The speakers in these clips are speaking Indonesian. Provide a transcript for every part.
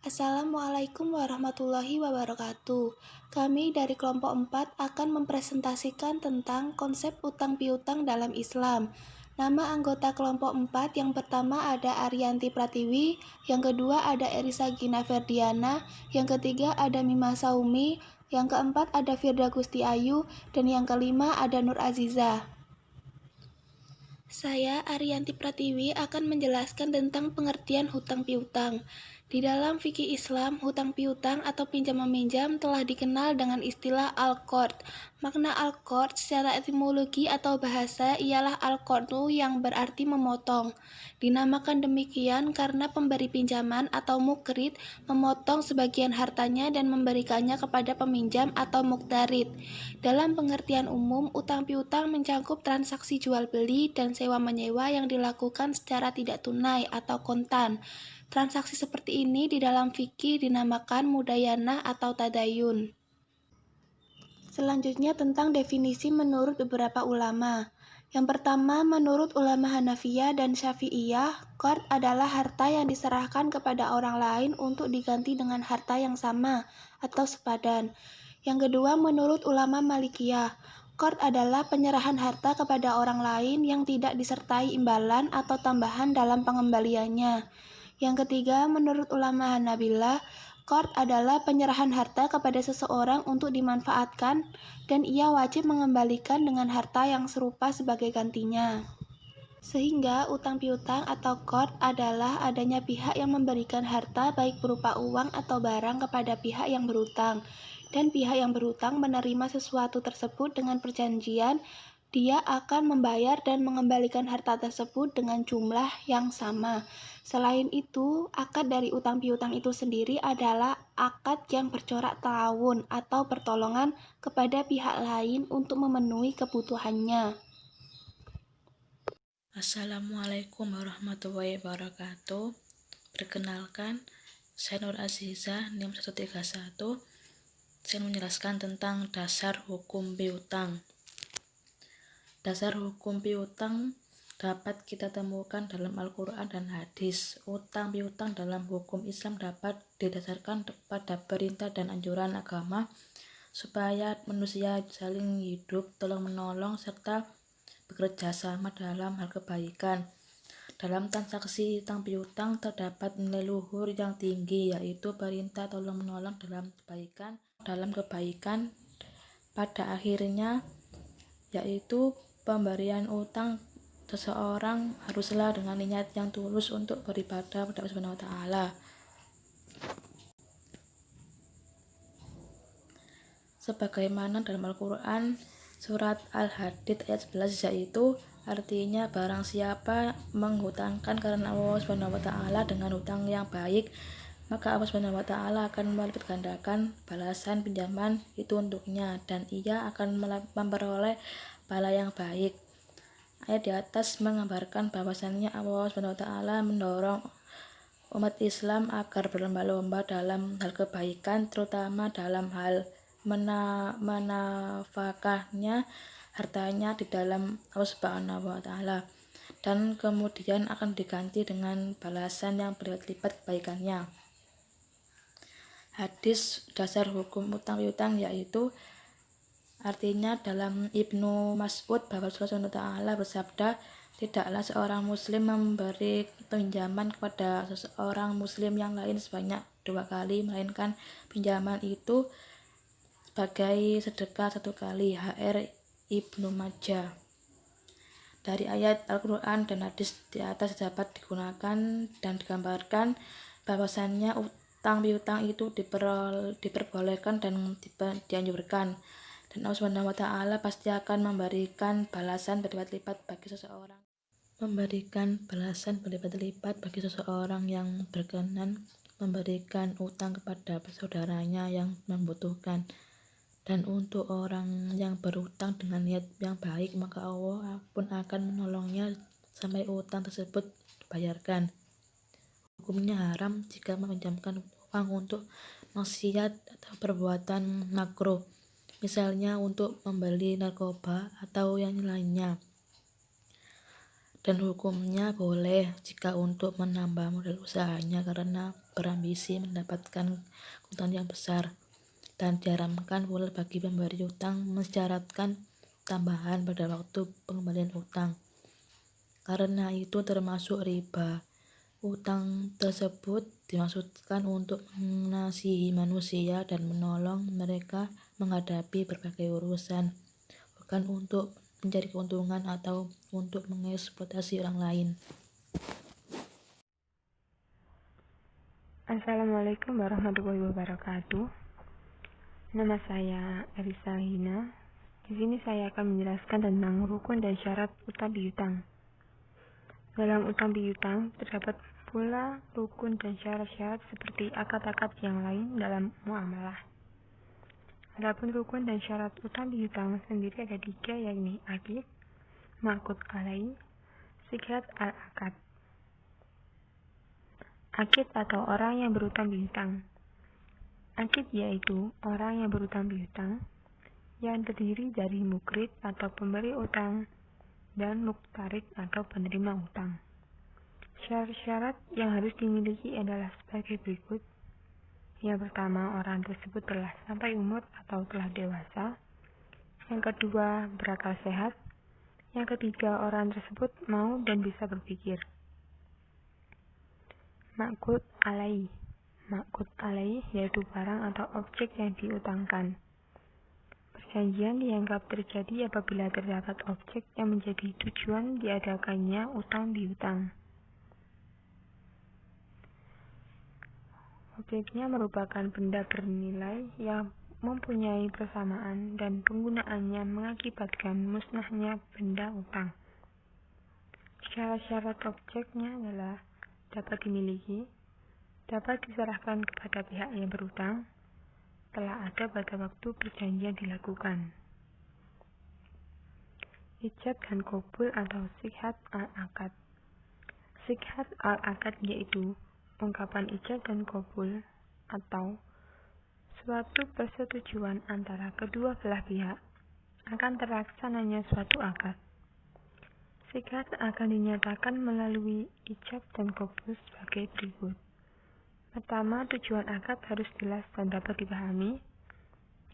Assalamualaikum warahmatullahi wabarakatuh. Kami dari kelompok 4 akan mempresentasikan tentang konsep utang piutang dalam Islam. Nama anggota kelompok 4 yang pertama ada Ariyanti Pratiwi, yang kedua ada Erisa Gina Ferdiana, yang ketiga ada Mima Saumi, yang keempat ada Firda Gusti Ayu, dan yang kelima ada Nur Aziza. Saya, Ariyanti Pratiwi, akan menjelaskan tentang pengertian hutang piutang. Di dalam fikih Islam, hutang piutang atau pinjam-meminjam telah dikenal dengan istilah al-qard. Makna al-qard secara etimologi atau bahasa ialah al-qardu yang berarti memotong. Dinamakan demikian karena pemberi pinjaman atau mukrid memotong sebagian hartanya dan memberikannya kepada peminjam atau muktarid. Dalam pengertian umum, utang piutang mencakup transaksi jual beli dan sewa menyewa yang dilakukan secara tidak tunai atau kontan. Transaksi seperti ini di dalam fikih dinamakan mudayanah atau tadayun. Selanjutnya tentang definisi menurut beberapa ulama. Yang pertama, menurut ulama Hanafiyah dan Syafi'iyah, qard adalah harta yang diserahkan kepada orang lain untuk diganti dengan harta yang sama atau sepadan. Yang kedua, menurut ulama Malikiyah, qard adalah penyerahan harta kepada orang lain yang tidak disertai imbalan atau tambahan dalam pengembaliannya. Yang ketiga, menurut ulama Hanabilah, qard adalah penyerahan harta kepada seseorang untuk dimanfaatkan dan ia wajib mengembalikan dengan harta yang serupa sebagai gantinya. Sehingga utang piutang atau qard adalah adanya pihak yang memberikan harta baik berupa uang atau barang kepada pihak yang berutang, dan pihak yang berutang menerima sesuatu tersebut dengan perjanjian dia akan membayar dan mengembalikan harta tersebut dengan jumlah yang sama. Selain itu, akad dari utang piutang itu sendiri adalah akad yang bercorak ta'awun atau pertolongan kepada pihak lain untuk memenuhi kebutuhannya. Assalamualaikum warahmatullahi wabarakatuh. Perkenalkan, saya Nur Aziza, NIM 131. Saya menjelaskan tentang dasar hukum piutang. Dasar hukum piutang dapat kita temukan dalam Al-Quran dan hadis. Utang piutang dalam hukum Islam dapat didasarkan pada perintah dan anjuran agama supaya manusia saling hidup, tolong-menolong, serta bekerja sama dalam hal kebaikan. Dalam transaksi utang piutang terdapat nilai luhur yang tinggi, yaitu perintah tolong-menolong dalam kebaikan pada akhirnya, yaitu pemberian utang seseorang haruslah dengan niat yang tulus untuk beribadah kepada Allah Subhanahu wa Ta'ala. Sebagaimana dalam Al-Quran surat Al-Hadid ayat 11, yaitu artinya barang siapa menghutangkan karena Allah Subhanahu wa Ta'ala dengan hutang yang baik, maka Allah Subhanahu wa Ta'ala akan melipat gandakan balasan pinjaman itu untuknya dan ia akan memperoleh pahala yang baik. Ayat di atas menggambarkan bahwasannya Allah Subhanahu wa Ta'ala mendorong umat Islam agar berlomba-lomba dalam hal kebaikan, terutama dalam hal menafkahnya hartanya di dalam Allah Subhanahu wa Ta'ala, dan kemudian akan diganti dengan balasan yang berlipat-lipat kebaikannya. Hadis dasar hukum utang piutang yaitu artinya dalam Ibnu Mas'ud bahwa Rasulullah SAW bersabda, tidaklah seorang muslim memberi pinjaman kepada seseorang muslim yang lain sebanyak 2 kali, melainkan pinjaman itu sebagai sedekah 1 kali. HR Ibnu Majah. Dari ayat Al-Quran dan hadis di atas dapat digunakan dan digambarkan bahwasannya utang piutang itu diperbolehkan dan dianjurkan, dan Allah Subhanahu wa Ta'ala pasti akan memberikan balasan berlipat-lipat bagi seseorang. Memberikan balasan berlipat-lipat bagi seseorang yang berkenan memberikan utang kepada saudaranya yang membutuhkan. Dan untuk orang yang berutang dengan niat yang baik, maka Allah pun akan menolongnya sampai utang tersebut dibayarkan. Hukumnya haram jika meminjamkan uang untuk maksiat atau perbuatan makruh, misalnya untuk membeli narkoba atau yang lainnya. Dan hukumnya boleh jika untuk menambah modal usahanya, karena berambisi mendapatkan keuntungan yang besar, dan diharamkan pula bagi pemberi utang mensyaratkan tambahan pada waktu pengembalian utang, karena itu termasuk riba. Utang tersebut dimaksudkan untuk mengasihi manusia dan menolong mereka menghadapi berbagai urusan, bukan untuk mencari keuntungan atau untuk mengeksploitasi orang lain. Assalamualaikum warahmatullahi wabarakatuh. Nama saya Elisa Hina. Di sini saya akan menjelaskan tentang rukun dan syarat utang piutang. Dalam utang piutang terdapat pula rukun dan syarat-syarat seperti akad-akad yang lain dalam muamalah. Adapun rukun dan syarat utang piutang sendiri ada 3, yakni akid, ma'qud alaih, sighat al-akad. Akid atau orang yang berutang piutang. Akid yaitu orang yang berutang piutang yang terdiri dari mukrid atau pemberi utang dan muktarid atau penerima utang. Syarat-syarat yang harus dimiliki adalah sebagai berikut. Yang pertama, orang tersebut telah sampai umur atau telah dewasa. Yang kedua, berakal sehat. Yang ketiga, orang tersebut mau dan bisa berpikir. Ma'qud alaih. Ma'qud alaih yaitu barang atau objek yang diutangkan. Perjanjian dianggap terjadi apabila terdapat objek yang menjadi tujuan diadakannya utang piutang. Objeknya merupakan benda bernilai yang mempunyai persamaan dan penggunaannya mengakibatkan musnahnya benda utang. Syarat-syarat objeknya adalah dapat dimiliki, dapat diserahkan kepada pihak yang berutang, telah ada pada waktu perjanjian dilakukan. Ijab dan qabul atau sighat al-akad. Sighat al-akad yaitu ungkapan ijab dan qabul atau suatu persetujuan antara kedua belah pihak akan terlaksananya suatu akad. Sighat akan dinyatakan melalui ijab dan qabul sebagai berikut. Pertama, tujuan akad harus jelas dan dapat dipahami.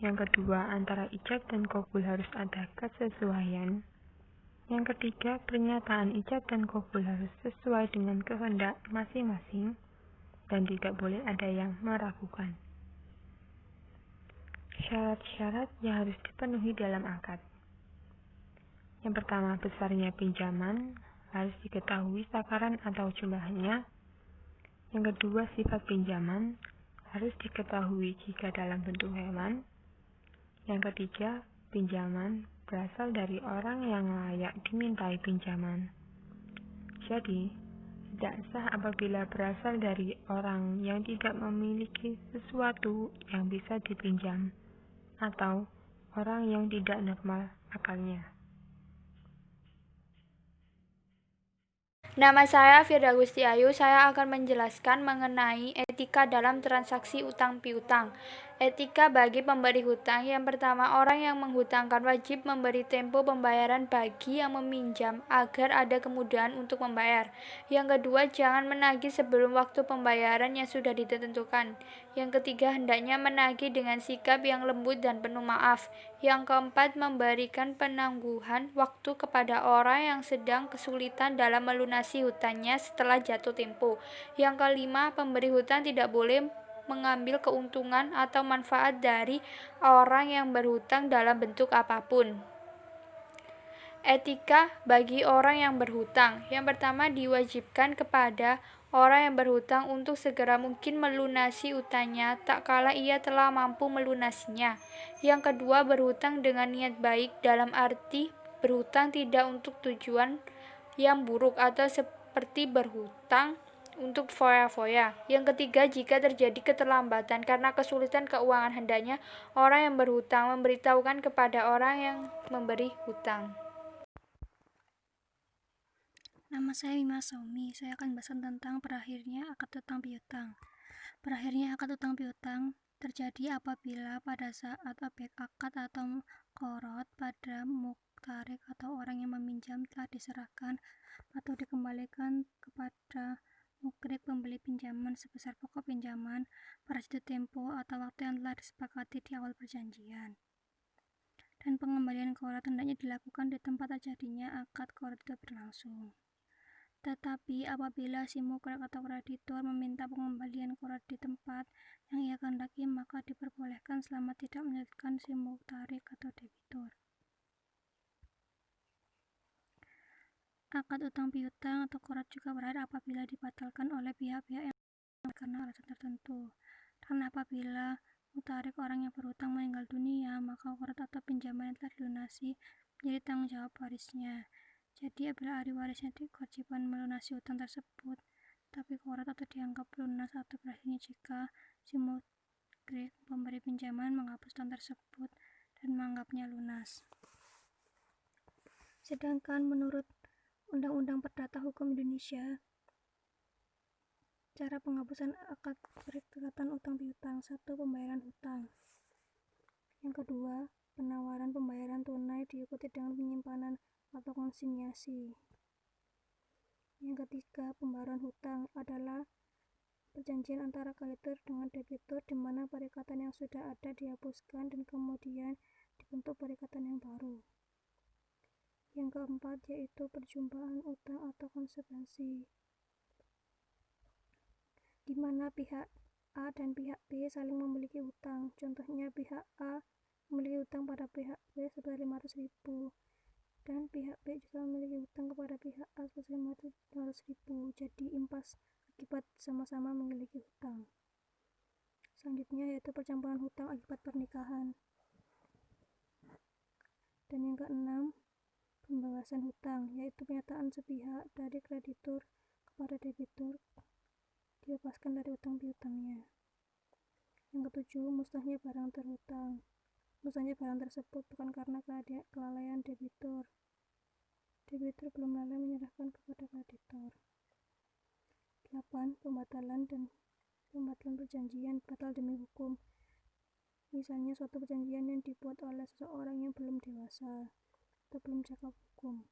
Yang kedua, antara ijab dan qabul harus ada kesesuaian. Yang ketiga, pernyataan ijab dan qabul harus sesuai dengan kehendak masing-masing dan tidak boleh ada yang meragukan. Syarat-syarat yang harus dipenuhi dalam akad. Yang pertama, besarnya pinjaman harus diketahui takaran atau jumlahnya. Yang kedua, sifat pinjaman harus diketahui jika dalam bentuk hewan. Yang ketiga, pinjaman berasal dari orang yang layak dimintai pinjaman. Jadi, tidak sah apabila berasal dari orang yang tidak memiliki sesuatu yang bisa dipinjam atau orang yang tidak normal akalnya. Nama saya Firda Gusti Ayu. Saya akan menjelaskan mengenai etika dalam transaksi utang piutang. Etika bagi pemberi hutang. Yang pertama, orang yang menghutangkan wajib memberi tempo pembayaran bagi yang meminjam agar ada kemudahan untuk membayar. Yang kedua, jangan menagih sebelum waktu pembayaran yang sudah ditentukan. Yang ketiga, hendaknya menagih dengan sikap yang lembut dan penuh maaf. Yang keempat, memberikan penangguhan waktu kepada orang yang sedang kesulitan dalam melunasi hutangnya setelah jatuh tempo. Yang kelima, pemberi hutang tidak boleh mengambil keuntungan atau manfaat dari orang yang berhutang dalam bentuk apapun. Etika bagi orang yang berhutang. Yang pertama, diwajibkan kepada orang yang berhutang untuk segera mungkin melunasi hutangnya tak kala ia telah mampu melunasinya. Yang kedua, berhutang dengan niat baik dalam arti berhutang tidak untuk tujuan yang buruk atau seperti berhutang untuk foya-foya. Yang ketiga, jika terjadi keterlambatan karena kesulitan keuangan, hendaknya orang yang berhutang memberitahukan kepada orang yang memberi hutang. Nama saya Bima Saumi. Saya akan bahas tentang berakhirnya akad utang piutang. Berakhirnya akad utang piutang terjadi apabila pada saat objek akad atau qorot pada muktarik atau orang yang meminjam telah diserahkan atau dikembalikan kepada mukrik pembeli pinjaman sebesar pokok pinjaman pada jatuh tempo atau waktu yang telah disepakati di awal perjanjian. Dan pengembalian qorood hendaknya dilakukan di tempat terjadinya akad qorood itu berlangsung. Tetapi apabila si mukrik atau kreditor meminta pengembalian qorood di tempat yang ia kehendaki, maka diperbolehkan selama tidak menyulitkan si muktarik atau debitur. Akad utang piutang atau qorood juga berakhir apabila dibatalkan oleh pihak-pihak yang karena alasan tertentu. Dan apabila mutarik orang yang berhutang meninggal dunia, maka qorood atau pinjaman yang telah dilunasi menjadi tanggung jawab warisnya. Jadi apabila ahli warisnya kewajiban melunasi hutang tersebut, tapi qorood atau dianggap lunas atau berakhirnya jika si mukrik pemberi pinjaman menghapus hutang tersebut dan menganggapnya lunas. Sedangkan menurut Undang-Undang Perdata Hukum Indonesia, cara penghapusan akad perikatan utang piutang: 1. Pembayaran hutang. Yang kedua, penawaran pembayaran tunai diikuti dengan penyimpanan atau konsinyasi. Yang ketiga, pembayaran hutang adalah perjanjian antara kreditur dengan debitur di mana perikatan yang sudah ada dihapuskan dan kemudian dibentuk perikatan yang baru. Yang keempat, yaitu perjumpaan utang atau konsekuensi, di mana pihak A dan pihak B saling memiliki hutang. Contohnya, pihak A memiliki hutang pada pihak B sebesar 500.000 dan pihak B juga memiliki hutang kepada pihak A sebesar 500.000. Jadi impas akibat sama-sama memiliki hutang. Selanjutnya yaitu percampuran hutang akibat pernikahan. Dan yang keenam, pembebasan hutang, yaitu pernyataan sepihak dari kreditur kepada debitur dibebaskan dari hutang piutangnya. Yang ketujuh, musnahnya barang terhutang. Musnahnya barang tersebut bukan karena kelalaian debitur. Debitur belum lalai menyerahkan kepada kreditor. 8. Pembatalan perjanjian batal demi hukum. Misalnya suatu perjanjian yang dibuat oleh seseorang yang belum dewasa atau belum cakap hukum.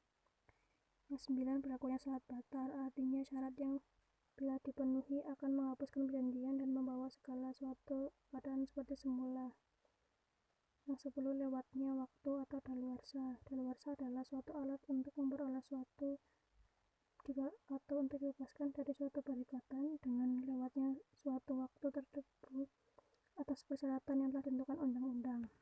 Yang 9. Berlakunya syarat batal, artinya syarat yang bila dipenuhi akan menghapuskan perjanjian dan membawa segala sesuatu keadaan seperti semula. Yang 10. Lewatnya waktu atau daluarsa. Daluarsa adalah suatu alat untuk memperoleh suatu atau untuk dibebaskan dari suatu perikatan dengan lewatnya suatu waktu tertentu atas persyaratan yang telah ditentukan undang-undang.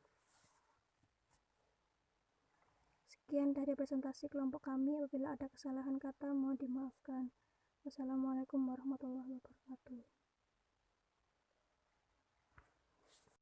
Sekian dari presentasi kelompok kami. Apabila ada kesalahan kata mohon dimaafkan. Wassalamualaikum warahmatullahi wabarakatuh.